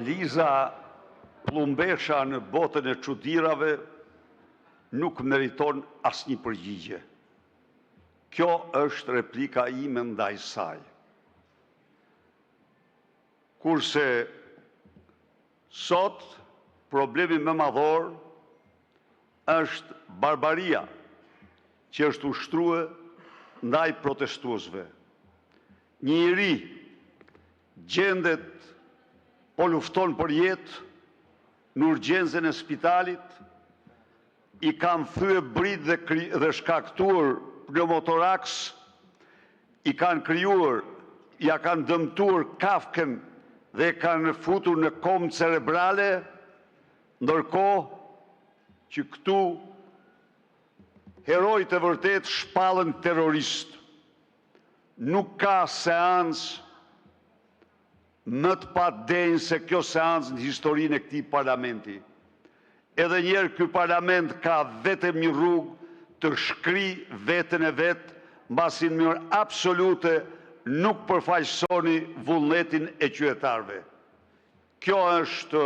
Liza Plumbesha në botën e çuditërave nuk meriton asnjë përgjigje. Kjo është replika ime ndaj saj. Kurse sot problemi më madhor është barbaria që është ushtruar ndaj protestuesve. Një i ri gjendet po lufton për jetë në urgjencën e spitalit, i kanë thyer brit dhe shkaktuar pneumotoraks, i kanë krijuar, ja kanë dëmtuar kafkën dhe kanë futur në komë cerebrale, ndërkohë që këtu herojtë e vërtet shpallën terrorist. Nuk ka seancë më të padenjë se kjo seancë në historinë e këtij parlamenti. Edhe njerë ky parlament ka vetëm një rrugë të shkrijë veten e vet, mbasi në mënyrë absolute nuk përfaqësoni vullnetin e qytetarëve. Kjo është